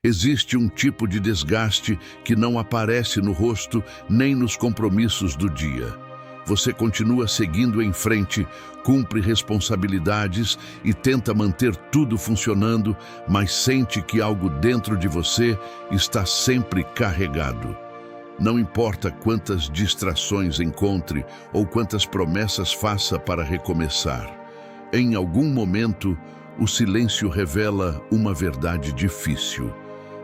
Existe um tipo de desgaste que não aparece no rosto nem nos compromissos do dia. Você continua seguindo em frente, cumpre responsabilidades e tenta manter tudo funcionando, mas sente que algo dentro de você está sempre carregado. Não importa quantas distrações encontre ou quantas promessas faça para recomeçar. Em algum momento, o silêncio revela uma verdade difícil.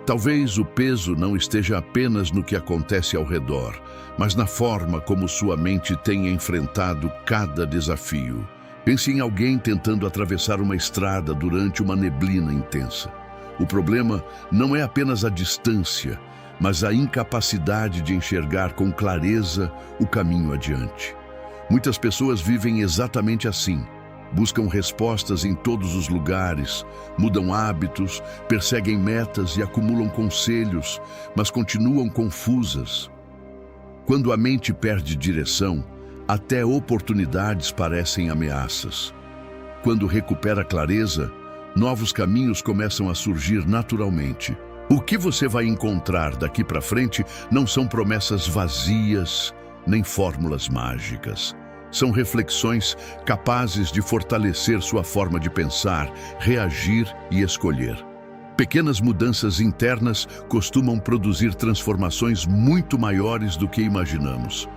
Talvez o peso não esteja apenas no que acontece ao redor, mas na forma como sua mente tem enfrentado cada desafio. Pense em alguém tentando atravessar uma estrada durante uma neblina intensa. O problema não é apenas a distância, mas a incapacidade de enxergar com clareza o caminho adiante. Muitas pessoas vivem exatamente assim. Buscam respostas em todos os lugares, mudam hábitos, perseguem metas e acumulam conselhos, mas continuam confusas. Quando a mente perde direção, até oportunidades parecem ameaças. Quando recupera clareza, novos caminhos começam a surgir naturalmente. O que você vai encontrar daqui para frente não são promessas vazias, nem fórmulas mágicas. São reflexões capazes de fortalecer sua forma de pensar, reagir e escolher. Pequenas mudanças internas costumam produzir transformações muito maiores do que imaginamos.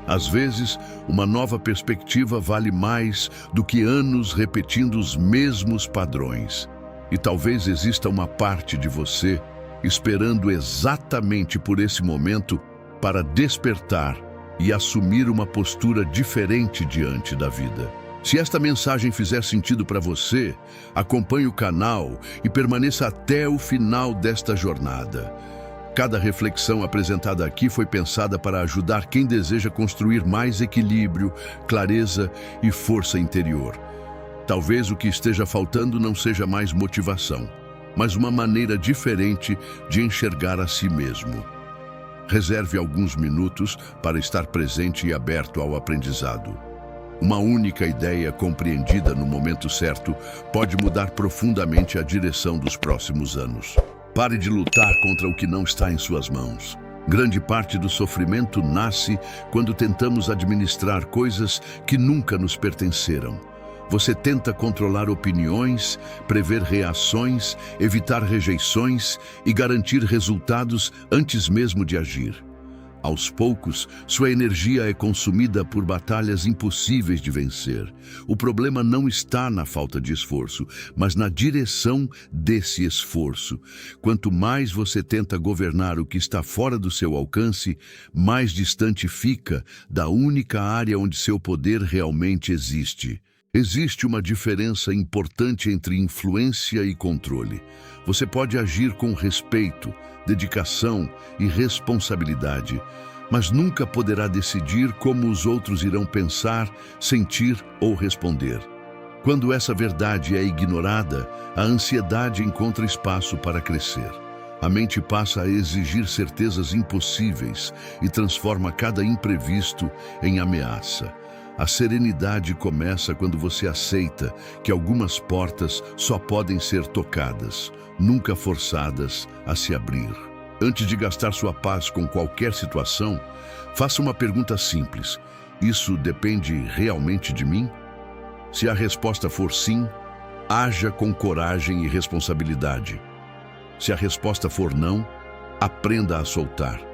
Às vezes, uma nova perspectiva vale mais do que anos repetindo os mesmos padrões. E talvez exista uma parte de você esperando exatamente por esse momento para despertar e assumir uma postura diferente diante da vida. Se esta mensagem fizer sentido para você, acompanhe o canal e permaneça até o final desta jornada. Cada reflexão apresentada aqui foi pensada para ajudar quem deseja construir mais equilíbrio, clareza e força interior. Talvez o que esteja faltando não seja mais motivação, mas uma maneira diferente de enxergar a si mesmo. Reserve alguns minutos para estar presente e aberto ao aprendizado. Uma única ideia compreendida no momento certo pode mudar profundamente a direção dos próximos anos. Pare de lutar contra o que não está em suas mãos. Grande parte do sofrimento nasce quando tentamos administrar coisas que nunca nos pertenceram. Você tenta controlar opiniões, prever reações, evitar rejeições e garantir resultados antes mesmo de agir. Aos poucos, sua energia é consumida por batalhas impossíveis de vencer. O problema não está na falta de esforço, mas na direção desse esforço. Quanto mais você tenta governar o que está fora do seu alcance, mais distante fica da única área onde seu poder realmente existe. Existe uma diferença importante entre influência e controle. Você pode agir com respeito, dedicação e responsabilidade, mas nunca poderá decidir como os outros irão pensar, sentir ou responder. Quando essa verdade é ignorada, a ansiedade encontra espaço para crescer. A mente passa a exigir certezas impossíveis e transforma cada imprevisto em ameaça. A serenidade começa quando você aceita que algumas portas só podem ser tocadas, nunca forçadas a se abrir. Antes de gastar sua paz com qualquer situação, faça uma pergunta simples: isso depende realmente de mim? Se a resposta for sim, haja com coragem e responsabilidade. Se a resposta for não, aprenda a soltar.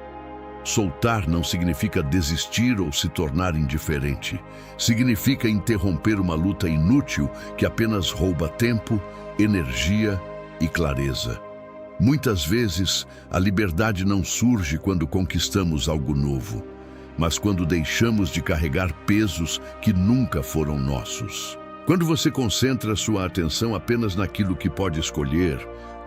Soltar não significa desistir ou se tornar indiferente. Significa interromper uma luta inútil que apenas rouba tempo, energia e clareza. Muitas vezes, a liberdade não surge quando conquistamos algo novo, mas quando deixamos de carregar pesos que nunca foram nossos. Quando você concentra sua atenção apenas naquilo que pode escolher,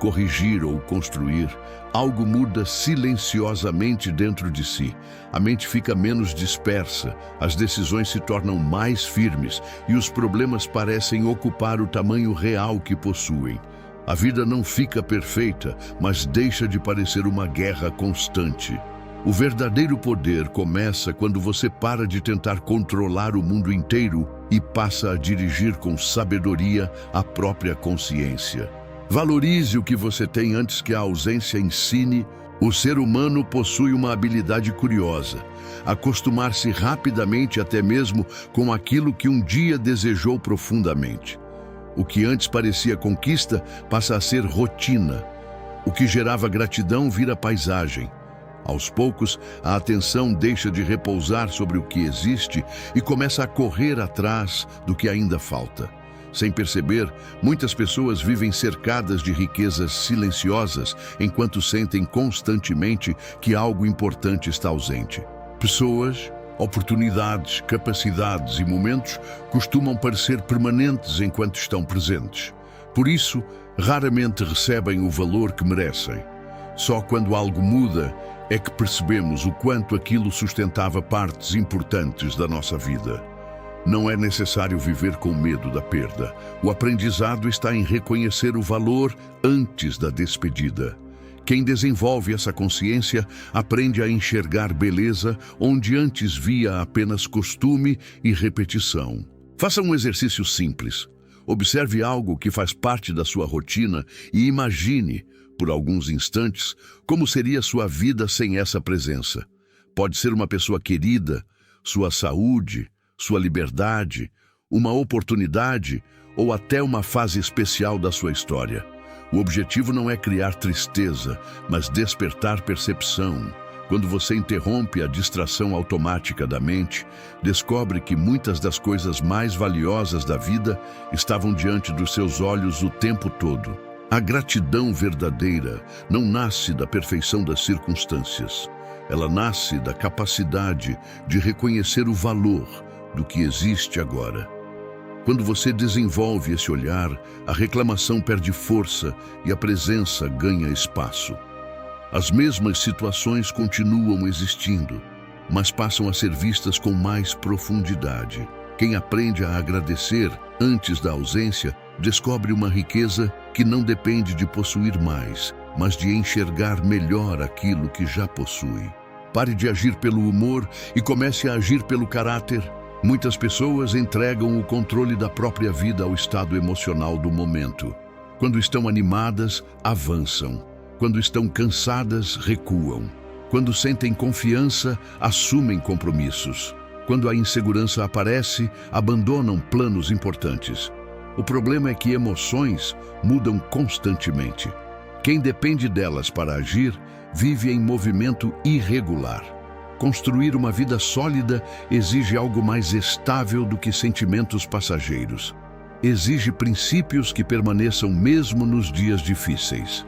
corrigir ou construir, algo muda silenciosamente dentro de si. A mente fica menos dispersa, as decisões se tornam mais firmes e os problemas parecem ocupar o tamanho real que possuem. A vida não fica perfeita, mas deixa de parecer uma guerra constante. O verdadeiro poder começa quando você para de tentar controlar o mundo inteiro e passa a dirigir com sabedoria a própria consciência. Valorize o que você tem antes que a ausência ensine. O ser humano possui uma habilidade curiosa: acostumar-se rapidamente até mesmo com aquilo que um dia desejou profundamente. O que antes parecia conquista passa a ser rotina. O que gerava gratidão vira paisagem. Aos poucos, a atenção deixa de repousar sobre o que existe e começa a correr atrás do que ainda falta. Sem perceber, muitas pessoas vivem cercadas de riquezas silenciosas enquanto sentem constantemente que algo importante está ausente. Pessoas, oportunidades, capacidades e momentos costumam parecer permanentes enquanto estão presentes. Por isso, raramente recebem o valor que merecem. Só quando algo muda é que percebemos o quanto aquilo sustentava partes importantes da nossa vida. Não é necessário viver com medo da perda. O aprendizado está em reconhecer o valor antes da despedida. Quem desenvolve essa consciência aprende a enxergar beleza onde antes via apenas costume e repetição. Faça um exercício simples. Observe algo que faz parte da sua rotina e imagine, por alguns instantes, como seria sua vida sem essa presença. Pode ser uma pessoa querida, sua saúde, sua liberdade, uma oportunidade ou até uma fase especial da sua história. O objetivo não é criar tristeza, mas despertar percepção. Quando você interrompe a distração automática da mente, descobre que muitas das coisas mais valiosas da vida estavam diante dos seus olhos o tempo todo. A gratidão verdadeira não nasce da perfeição das circunstâncias. Ela nasce da capacidade de reconhecer o valor do que existe agora. Quando você desenvolve esse olhar, a reclamação perde força e a presença ganha espaço. As mesmas situações continuam existindo, mas passam a ser vistas com mais profundidade. Quem aprende a agradecer antes da ausência, descobre uma riqueza que não depende de possuir mais, mas de enxergar melhor aquilo que já possui. Pare de agir pelo humor e comece a agir pelo caráter. Muitas pessoas entregam o controle da própria vida ao estado emocional do momento. Quando estão animadas, avançam. Quando estão cansadas, recuam. Quando sentem confiança, assumem compromissos. Quando a insegurança aparece, abandonam planos importantes. O problema é que emoções mudam constantemente. Quem depende delas para agir, vive em movimento irregular. Construir uma vida sólida exige algo mais estável do que sentimentos passageiros. Exige princípios que permaneçam mesmo nos dias difíceis.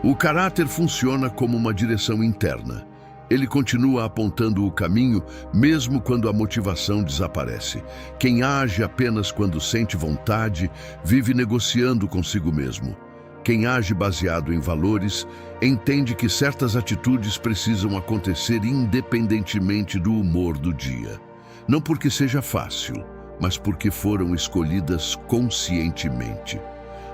O caráter funciona como uma direção interna. Ele continua apontando o caminho mesmo quando a motivação desaparece. Quem age apenas quando sente vontade, vive negociando consigo mesmo. Quem age baseado em valores, entende que certas atitudes precisam acontecer independentemente do humor do dia. Não porque seja fácil, mas porque foram escolhidas conscientemente.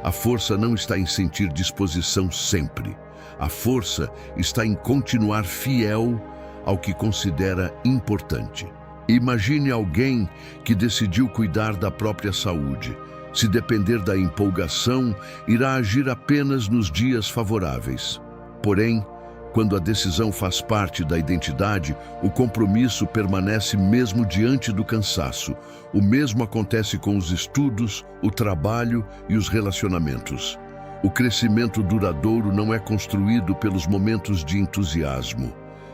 A força não está em sentir disposição sempre. A força está em continuar fiel ao que considera importante. Imagine alguém que decidiu cuidar da própria saúde. Se depender da empolgação, irá agir apenas nos dias favoráveis. Porém, quando a decisão faz parte da identidade, o compromisso permanece mesmo diante do cansaço. O mesmo acontece com os estudos, o trabalho e os relacionamentos. O crescimento duradouro não é construído pelos momentos de entusiasmo.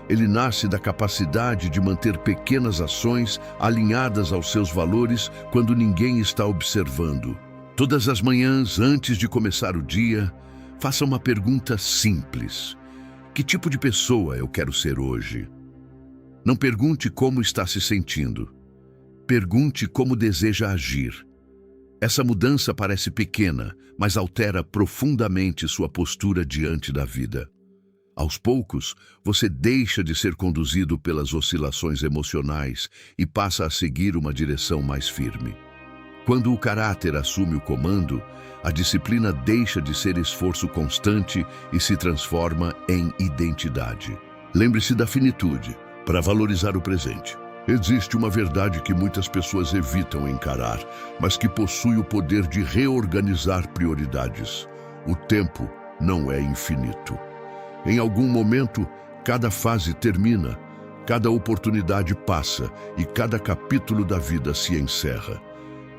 Ele nasce da capacidade de manter pequenas ações alinhadas aos seus valores quando ninguém está observando. Todas as manhãs, antes de começar o dia, faça uma pergunta simples. Que tipo de pessoa eu quero ser hoje? Não pergunte como está se sentindo. Pergunte como deseja agir. Essa mudança parece pequena, mas altera profundamente sua postura diante da vida. Aos poucos, você deixa de ser conduzido pelas oscilações emocionais e passa a seguir uma direção mais firme. Quando o caráter assume o comando, a disciplina deixa de ser esforço constante e se transforma em identidade. Lembre-se da finitude para valorizar o presente. Existe uma verdade que muitas pessoas evitam encarar, mas que possui o poder de reorganizar prioridades. O tempo não é infinito. Em algum momento, cada fase termina, cada oportunidade passa e cada capítulo da vida se encerra.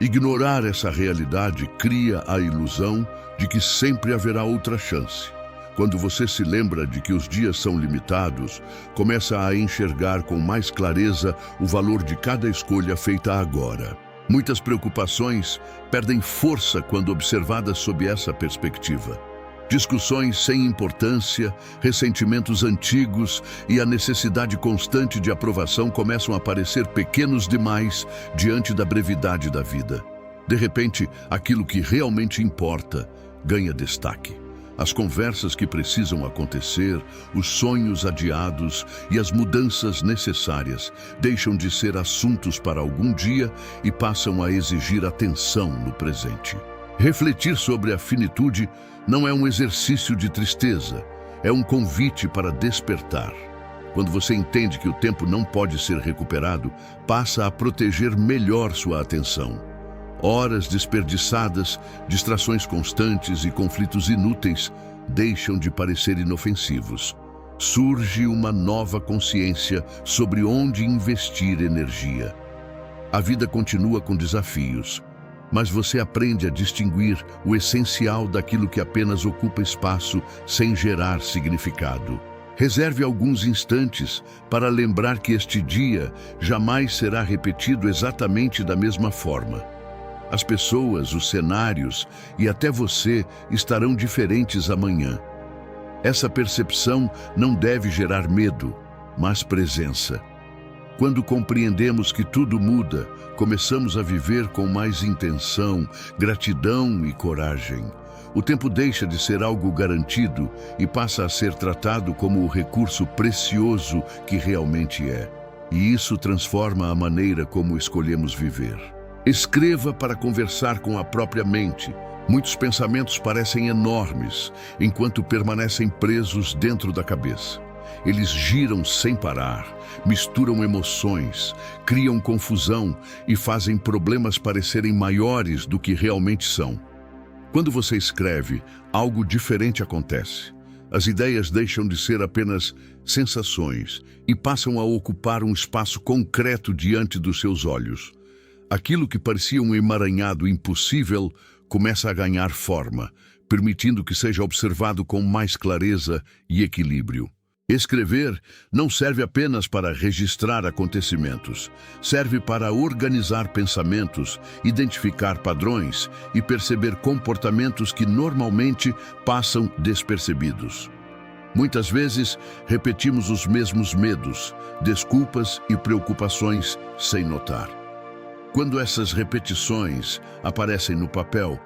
Ignorar essa realidade cria a ilusão de que sempre haverá outra chance. Quando você se lembra de que os dias são limitados, começa a enxergar com mais clareza o valor de cada escolha feita agora. Muitas preocupações perdem força quando observadas sob essa perspectiva. Discussões sem importância, ressentimentos antigos e a necessidade constante de aprovação começam a parecer pequenos demais diante da brevidade da vida. De repente, aquilo que realmente importa ganha destaque. As conversas que precisam acontecer, os sonhos adiados e as mudanças necessárias deixam de ser assuntos para algum dia e passam a exigir atenção no presente. Refletir sobre a finitude não é um exercício de tristeza, é um convite para despertar. Quando você entende que o tempo não pode ser recuperado, passa a proteger melhor sua atenção. Horas desperdiçadas, distrações constantes e conflitos inúteis deixam de parecer inofensivos. Surge uma nova consciência sobre onde investir energia. A vida continua com desafios, mas você aprende a distinguir o essencial daquilo que apenas ocupa espaço sem gerar significado. Reserve alguns instantes para lembrar que este dia jamais será repetido exatamente da mesma forma. As pessoas, os cenários e até você estarão diferentes amanhã. Essa percepção não deve gerar medo, mas presença. Quando compreendemos que tudo muda, começamos a viver com mais intenção, gratidão e coragem. O tempo deixa de ser algo garantido e passa a ser tratado como o recurso precioso que realmente é. E isso transforma a maneira como escolhemos viver. Escreva para conversar com a própria mente. Muitos pensamentos parecem enormes, enquanto permanecem presos dentro da cabeça. Eles giram sem parar, misturam emoções, criam confusão e fazem problemas parecerem maiores do que realmente são. Quando você escreve, algo diferente acontece. As ideias deixam de ser apenas sensações e passam a ocupar um espaço concreto diante dos seus olhos. Aquilo que parecia um emaranhado impossível começa a ganhar forma, permitindo que seja observado com mais clareza e equilíbrio. Escrever não serve apenas para registrar acontecimentos, serve para organizar pensamentos, identificar padrões e perceber comportamentos que normalmente passam despercebidos. Muitas vezes, repetimos os mesmos medos, desculpas e preocupações sem notar. Quando essas repetições aparecem no papel,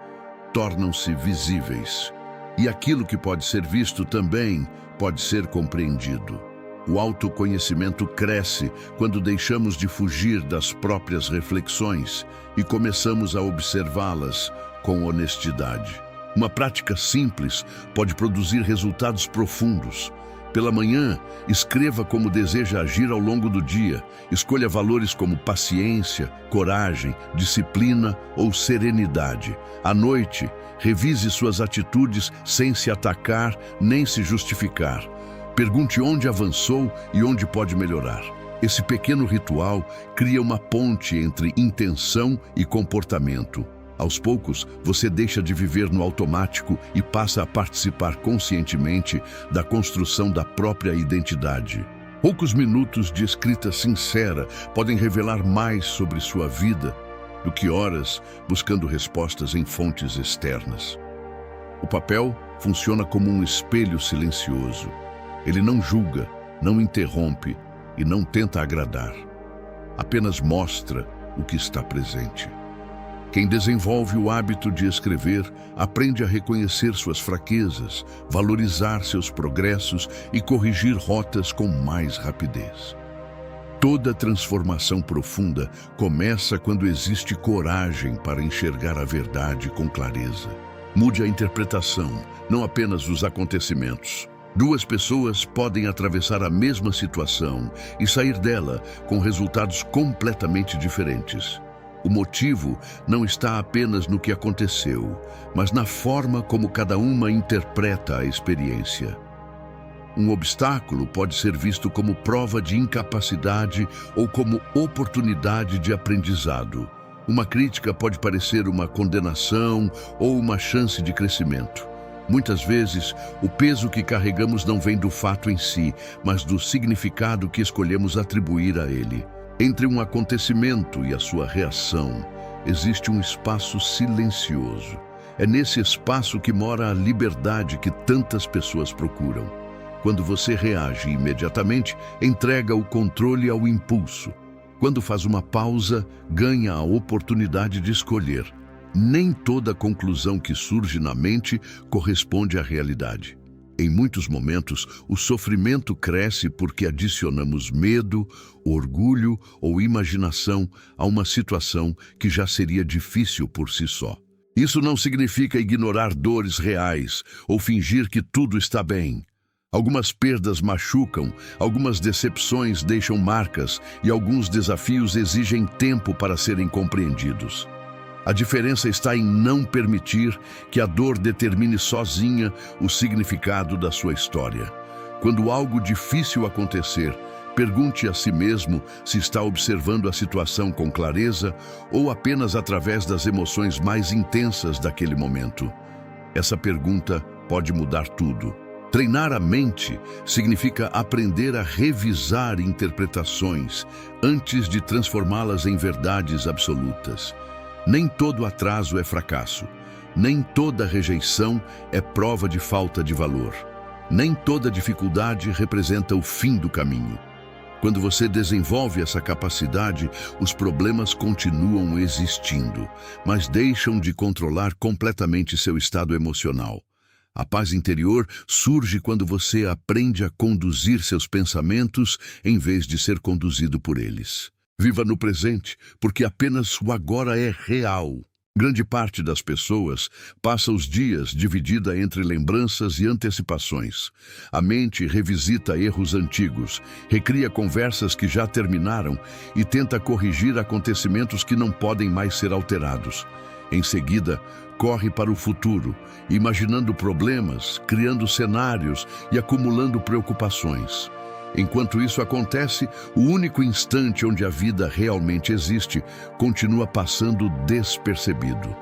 tornam-se visíveis. E aquilo que pode ser visto também pode ser compreendido. O autoconhecimento cresce quando deixamos de fugir das próprias reflexões e começamos a observá-las com honestidade. Uma prática simples pode produzir resultados profundos. Pela manhã, escreva como deseja agir ao longo do dia. Escolha valores como paciência, coragem, disciplina ou serenidade. À noite, revise suas atitudes sem se atacar nem se justificar. Pergunte onde avançou e onde pode melhorar. Esse pequeno ritual cria uma ponte entre intenção e comportamento. Aos poucos, você deixa de viver no automático e passa a participar conscientemente da construção da própria identidade. Poucos minutos de escrita sincera podem revelar mais sobre sua vida do que horas buscando respostas em fontes externas. O papel funciona como um espelho silencioso. Ele não julga, não interrompe e não tenta agradar. Apenas mostra o que está presente. Quem desenvolve o hábito de escrever aprende a reconhecer suas fraquezas, valorizar seus progressos e corrigir rotas com mais rapidez. Toda transformação profunda começa quando existe coragem para enxergar a verdade com clareza. Mude a interpretação, não apenas dos acontecimentos. Duas pessoas podem atravessar a mesma situação e sair dela com resultados completamente diferentes. O motivo não está apenas no que aconteceu, mas na forma como cada uma interpreta a experiência. Um obstáculo pode ser visto como prova de incapacidade ou como oportunidade de aprendizado. Uma crítica pode parecer uma condenação ou uma chance de crescimento. Muitas vezes, o peso que carregamos não vem do fato em si, mas do significado que escolhemos atribuir a ele. Entre um acontecimento e a sua reação, existe um espaço silencioso. É nesse espaço que mora a liberdade que tantas pessoas procuram. Quando você reage imediatamente, entrega o controle ao impulso. Quando faz uma pausa, ganha a oportunidade de escolher. Nem toda conclusão que surge na mente corresponde à realidade. Em muitos momentos, o sofrimento cresce porque adicionamos medo, orgulho ou imaginação a uma situação que já seria difícil por si só. Isso não significa ignorar dores reais ou fingir que tudo está bem. Algumas perdas machucam, algumas decepções deixam marcas e alguns desafios exigem tempo para serem compreendidos. A diferença está em não permitir que a dor determine sozinha o significado da sua história. Quando algo difícil acontecer, pergunte a si mesmo se está observando a situação com clareza ou apenas através das emoções mais intensas daquele momento. Essa pergunta pode mudar tudo. Treinar a mente significa aprender a revisar interpretações antes de transformá-las em verdades absolutas. Nem todo atraso é fracasso. Nem toda rejeição é prova de falta de valor. Nem toda dificuldade representa o fim do caminho. Quando você desenvolve essa capacidade, os problemas continuam existindo, mas deixam de controlar completamente seu estado emocional. A paz interior surge quando você aprende a conduzir seus pensamentos em vez de ser conduzido por eles. Viva no presente, porque apenas o agora é real. Grande parte das pessoas passa os dias dividida entre lembranças e antecipações. A mente revisita erros antigos, recria conversas que já terminaram e tenta corrigir acontecimentos que não podem mais ser alterados. Em seguida, corre para o futuro, imaginando problemas, criando cenários e acumulando preocupações. Enquanto isso acontece, o único instante onde a vida realmente existe continua passando despercebido.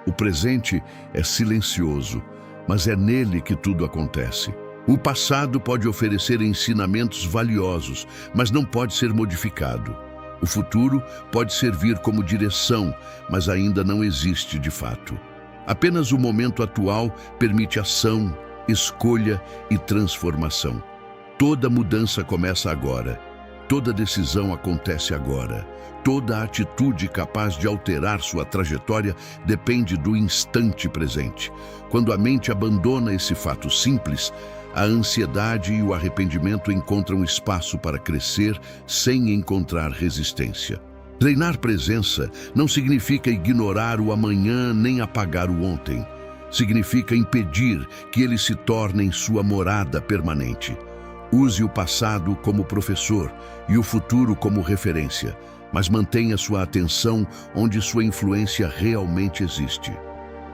O presente é silencioso, mas é nele que tudo acontece. O passado pode oferecer ensinamentos valiosos, mas não pode ser modificado. O futuro pode servir como direção, mas ainda não existe de fato. Apenas o momento atual permite ação, escolha e transformação. Toda mudança começa agora. Toda decisão acontece agora. Toda atitude capaz de alterar sua trajetória depende do instante presente. Quando a mente abandona esse fato simples, a ansiedade e o arrependimento encontram espaço para crescer sem encontrar resistência. Treinar presença não significa ignorar o amanhã nem apagar o ontem. Significa impedir que eles se tornem sua morada permanente. Use o passado como professor e o futuro como referência, mas mantenha sua atenção onde sua influência realmente existe.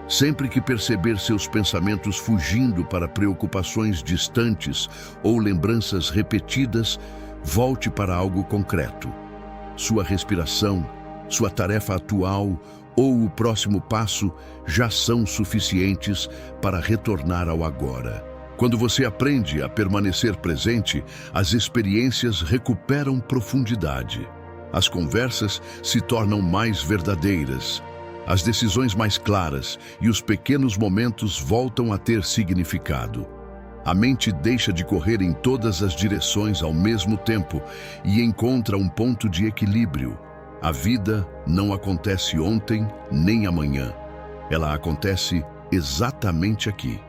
Sempre que perceber seus pensamentos fugindo para preocupações distantes ou lembranças repetidas, volte para algo concreto. Sua respiração, sua tarefa atual ou o próximo passo já são suficientes para retornar ao agora. Quando você aprende a permanecer presente, as experiências recuperam profundidade. As conversas se tornam mais verdadeiras. As decisões mais claras e os pequenos momentos voltam a ter significado. A mente deixa de correr em todas as direções ao mesmo tempo e encontra um ponto de equilíbrio. A vida não acontece ontem nem amanhã. Ela acontece exatamente aqui.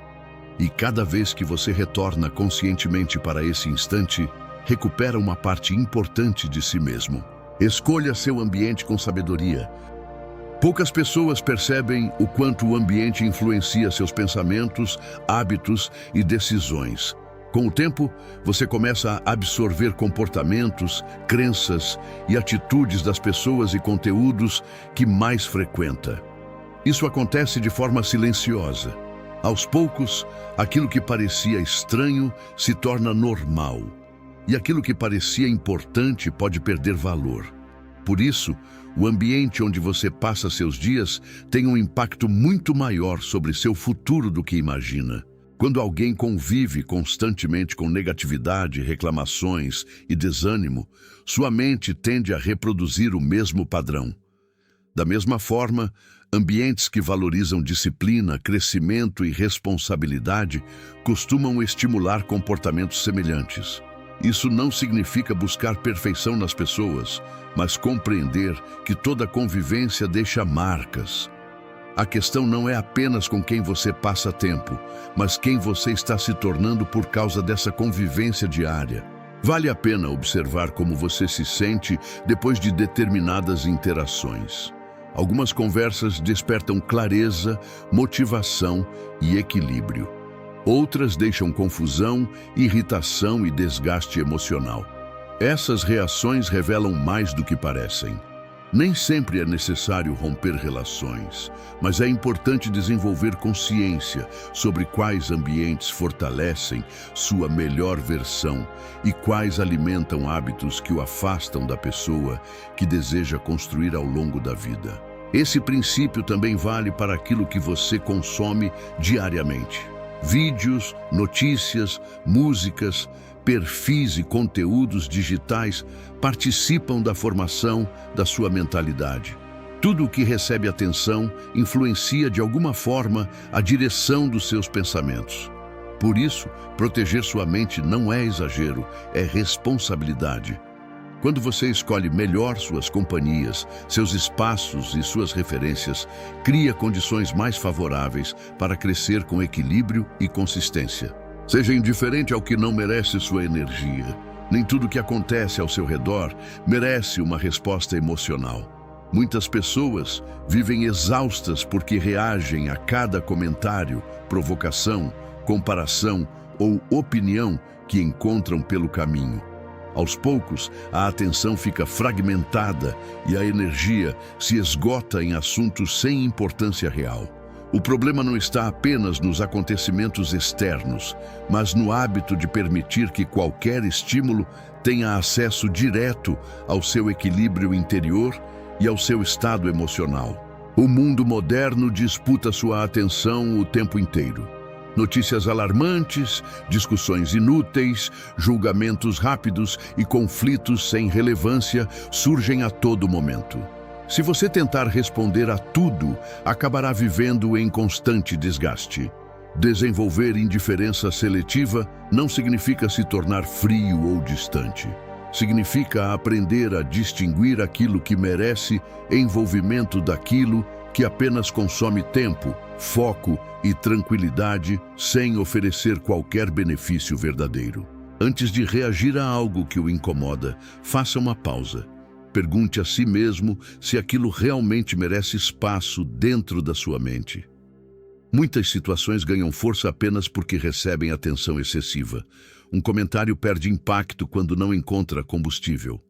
E cada vez que você retorna conscientemente para esse instante, recupera uma parte importante de si mesmo. Escolha seu ambiente com sabedoria. Poucas pessoas percebem o quanto o ambiente influencia seus pensamentos, hábitos e decisões. Com o tempo, você começa a absorver comportamentos, crenças e atitudes das pessoas e conteúdos que mais frequenta. Isso acontece de forma silenciosa. Aos poucos, aquilo que parecia estranho se torna normal, e aquilo que parecia importante pode perder valor. Por isso, o ambiente onde você passa seus dias tem um impacto muito maior sobre seu futuro do que imagina. Quando alguém convive constantemente com negatividade, reclamações e desânimo, sua mente tende a reproduzir o mesmo padrão. Da mesma forma, ambientes que valorizam disciplina, crescimento e responsabilidade costumam estimular comportamentos semelhantes. Isso não significa buscar perfeição nas pessoas, mas compreender que toda convivência deixa marcas. A questão não é apenas com quem você passa tempo, mas quem você está se tornando por causa dessa convivência diária. Vale a pena observar como você se sente depois de determinadas interações. Algumas conversas despertam clareza, motivação e equilíbrio. Outras deixam confusão, irritação e desgaste emocional. Essas reações revelam mais do que parecem. Nem sempre é necessário romper relações, mas é importante desenvolver consciência sobre quais ambientes fortalecem sua melhor versão e quais alimentam hábitos que o afastam da pessoa que deseja construir ao longo da vida. Esse princípio também vale para aquilo que você consome diariamente. Vídeos, notícias, músicas, perfis e conteúdos digitais participam da formação da sua mentalidade. Tudo o que recebe atenção influencia de alguma forma a direção dos seus pensamentos. Por isso, proteger sua mente não é exagero, é responsabilidade. Quando você escolhe melhor suas companhias, seus espaços e suas referências, cria condições mais favoráveis para crescer com equilíbrio e consistência. Seja indiferente ao que não merece sua energia. Nem tudo que acontece ao seu redor merece uma resposta emocional. Muitas pessoas vivem exaustas porque reagem a cada comentário, provocação, comparação ou opinião que encontram pelo caminho. Aos poucos, a atenção fica fragmentada e a energia se esgota em assuntos sem importância real. O problema não está apenas nos acontecimentos externos, mas no hábito de permitir que qualquer estímulo tenha acesso direto ao seu equilíbrio interior e ao seu estado emocional. O mundo moderno disputa sua atenção o tempo inteiro. Notícias alarmantes, discussões inúteis, julgamentos rápidos e conflitos sem relevância surgem a todo momento. Se você tentar responder a tudo, acabará vivendo em constante desgaste. Desenvolver indiferença seletiva não significa se tornar frio ou distante. Significa aprender a distinguir aquilo que merece envolvimento daquilo que apenas consome tempo, foco e tranquilidade sem oferecer qualquer benefício verdadeiro. Antes de reagir a algo que o incomoda, faça uma pausa. Pergunte a si mesmo se aquilo realmente merece espaço dentro da sua mente. Muitas situações ganham força apenas porque recebem atenção excessiva. Um comentário perde impacto quando não encontra combustível.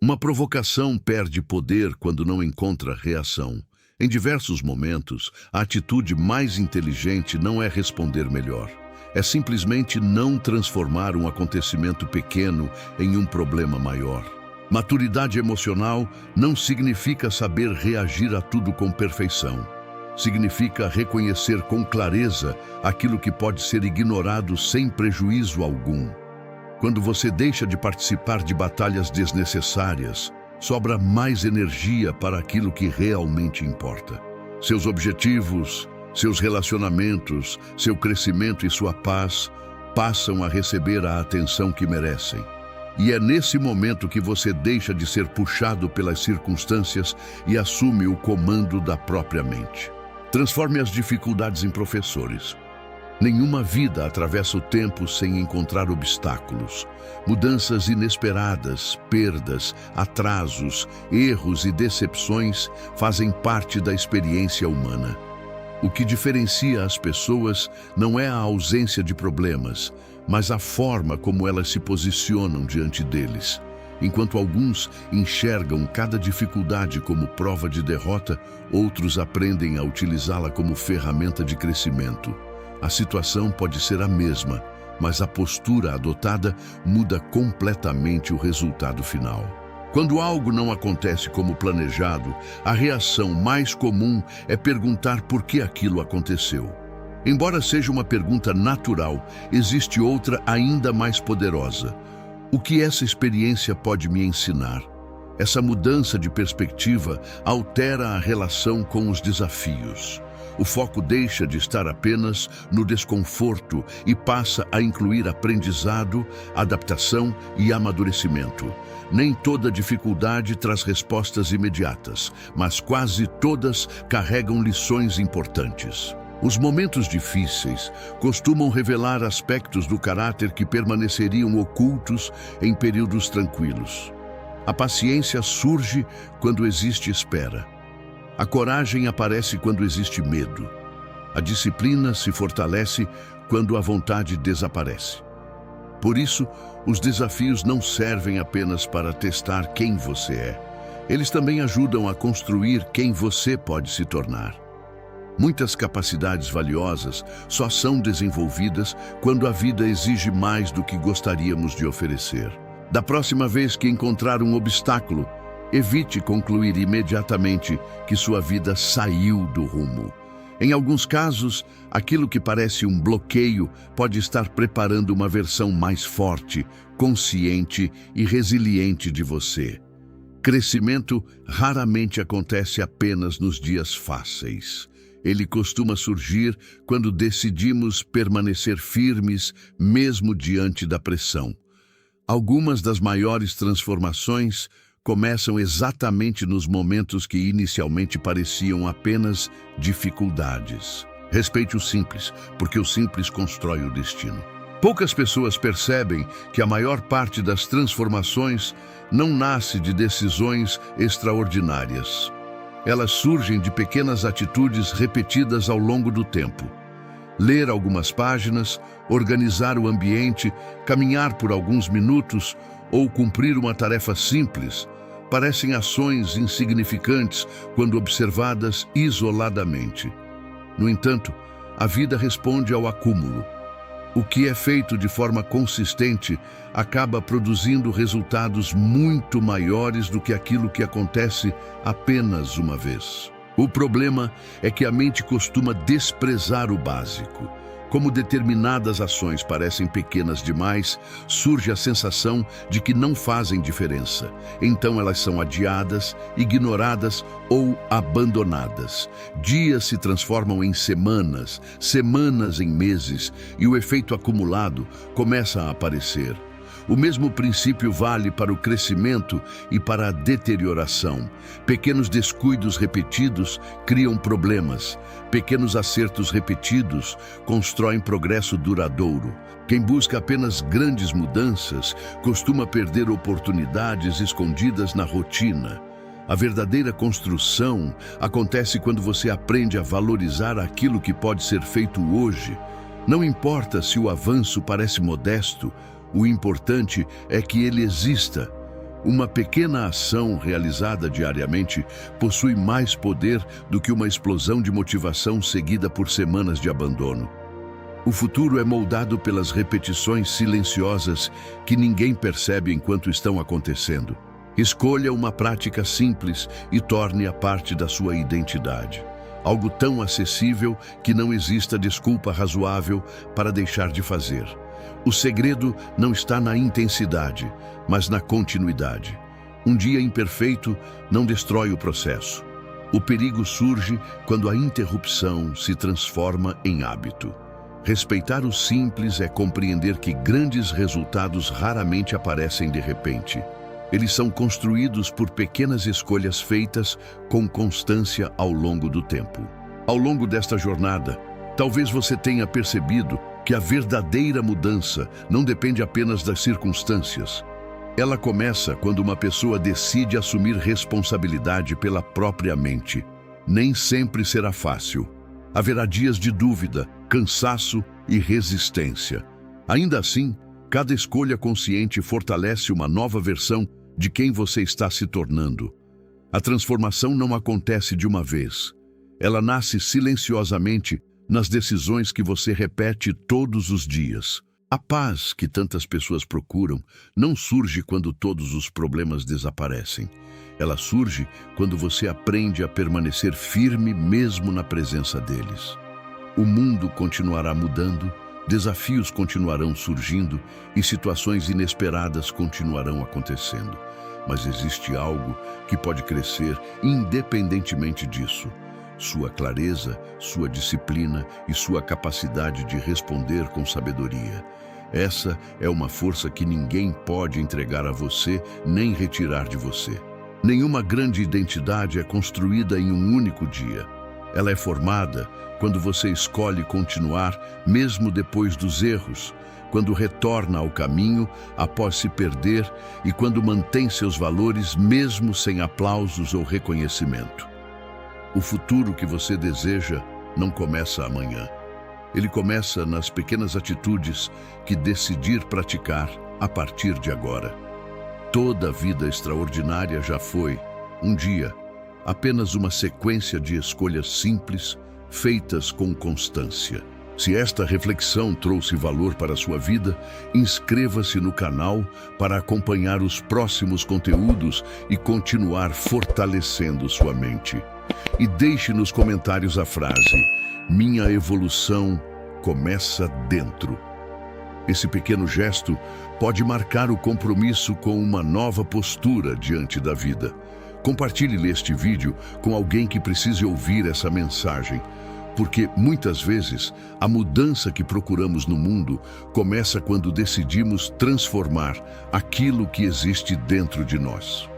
Uma provocação perde poder quando não encontra reação. Em diversos momentos, a atitude mais inteligente não é responder melhor. É simplesmente não transformar um acontecimento pequeno em um problema maior. Maturidade emocional não significa saber reagir a tudo com perfeição. Significa reconhecer com clareza aquilo que pode ser ignorado sem prejuízo algum. Quando você deixa de participar de batalhas desnecessárias, sobra mais energia para aquilo que realmente importa. Seus objetivos, seus relacionamentos, seu crescimento e sua paz passam a receber a atenção que merecem. E é nesse momento que você deixa de ser puxado pelas circunstâncias e assume o comando da própria mente. Transforme as dificuldades em professores. Nenhuma vida atravessa o tempo sem encontrar obstáculos. Mudanças inesperadas, perdas, atrasos, erros e decepções fazem parte da experiência humana. O que diferencia as pessoas não é a ausência de problemas, mas a forma como elas se posicionam diante deles. Enquanto alguns enxergam cada dificuldade como prova de derrota, outros aprendem a utilizá-la como ferramenta de crescimento. A situação pode ser a mesma, mas a postura adotada muda completamente o resultado final. Quando algo não acontece como planejado, a reação mais comum é perguntar por que aquilo aconteceu. Embora seja uma pergunta natural, existe outra ainda mais poderosa. O que essa experiência pode me ensinar? Essa mudança de perspectiva altera a relação com os desafios. O foco deixa de estar apenas no desconforto e passa a incluir aprendizado, adaptação e amadurecimento. Nem toda dificuldade traz respostas imediatas, mas quase todas carregam lições importantes. Os momentos difíceis costumam revelar aspectos do caráter que permaneceriam ocultos em períodos tranquilos. A paciência surge quando existe espera. A coragem aparece quando existe medo. A disciplina se fortalece quando a vontade desaparece. Por isso, os desafios não servem apenas para testar quem você é. Eles também ajudam a construir quem você pode se tornar. Muitas capacidades valiosas só são desenvolvidas quando a vida exige mais do que gostaríamos de oferecer. Da próxima vez que encontrar um obstáculo, evite concluir imediatamente que sua vida saiu do rumo. Em alguns casos, aquilo que parece um bloqueio pode estar preparando uma versão mais forte, consciente e resiliente de você. Crescimento raramente acontece apenas nos dias fáceis. Ele costuma surgir quando decidimos permanecer firmes, mesmo diante da pressão. Algumas das maiores transformações começam exatamente nos momentos que inicialmente pareciam apenas dificuldades. Respeite o simples, porque o simples constrói o destino. Poucas pessoas percebem que a maior parte das transformações não nasce de decisões extraordinárias. Elas surgem de pequenas atitudes repetidas ao longo do tempo. Ler algumas páginas, organizar o ambiente, caminhar por alguns minutos ou cumprir uma tarefa simples parecem ações insignificantes quando observadas isoladamente. No entanto, a vida responde ao acúmulo. O que é feito de forma consistente acaba produzindo resultados muito maiores do que aquilo que acontece apenas uma vez. O problema é que a mente costuma desprezar o básico. Como determinadas ações parecem pequenas demais, surge a sensação de que não fazem diferença. Então elas são adiadas, ignoradas ou abandonadas. Dias se transformam em semanas, semanas em meses, e o efeito acumulado começa a aparecer. O mesmo princípio vale para o crescimento e para a deterioração. Pequenos descuidos repetidos criam problemas. Pequenos acertos repetidos constroem progresso duradouro. Quem busca apenas grandes mudanças costuma perder oportunidades escondidas na rotina. A verdadeira construção acontece quando você aprende a valorizar aquilo que pode ser feito hoje. Não importa se o avanço parece modesto, o importante é que ele exista. Uma pequena ação realizada diariamente possui mais poder do que uma explosão de motivação seguida por semanas de abandono. O futuro é moldado pelas repetições silenciosas que ninguém percebe enquanto estão acontecendo. Escolha uma prática simples e torne-a parte da sua identidade. Algo tão acessível que não exista desculpa razoável para deixar de fazer. O segredo não está na intensidade, mas na continuidade. Um dia imperfeito não destrói o processo. O perigo surge quando a interrupção se transforma em hábito. Respeitar o simples é compreender que grandes resultados raramente aparecem de repente. Eles são construídos por pequenas escolhas feitas com constância ao longo do tempo. Ao longo desta jornada, talvez você tenha percebido que a verdadeira mudança não depende apenas das circunstâncias. Ela começa quando uma pessoa decide assumir responsabilidade pela própria mente. Nem sempre será fácil. Haverá dias de dúvida, cansaço e resistência. Ainda assim, cada escolha consciente fortalece uma nova versão de quem você está se tornando. A transformação não acontece de uma vez. Ela nasce silenciosamente nas decisões que você repete todos os dias. A paz que tantas pessoas procuram não surge quando todos os problemas desaparecem. Ela surge quando você aprende a permanecer firme mesmo na presença deles. O mundo continuará mudando, desafios continuarão surgindo e situações inesperadas continuarão acontecendo. Mas existe algo que pode crescer independentemente disso. Sua clareza, sua disciplina e sua capacidade de responder com sabedoria. Essa é uma força que ninguém pode entregar a você nem retirar de você. Nenhuma grande identidade é construída em um único dia. Ela é formada quando você escolhe continuar mesmo depois dos erros, quando retorna ao caminho após se perder e quando mantém seus valores mesmo sem aplausos ou reconhecimento. O futuro que você deseja não começa amanhã. Ele começa nas pequenas atitudes que decidir praticar a partir de agora. Toda vida extraordinária já foi, um dia, apenas uma sequência de escolhas simples, feitas com constância. Se esta reflexão trouxe valor para a sua vida, inscreva-se no canal para acompanhar os próximos conteúdos e continuar fortalecendo sua mente. E deixe nos comentários a frase: "Minha evolução começa dentro". Esse pequeno gesto pode marcar o compromisso com uma nova postura diante da vida. Compartilhe este vídeo com alguém que precise ouvir essa mensagem, porque muitas vezes a mudança que procuramos no mundo começa quando decidimos transformar aquilo que existe dentro de nós.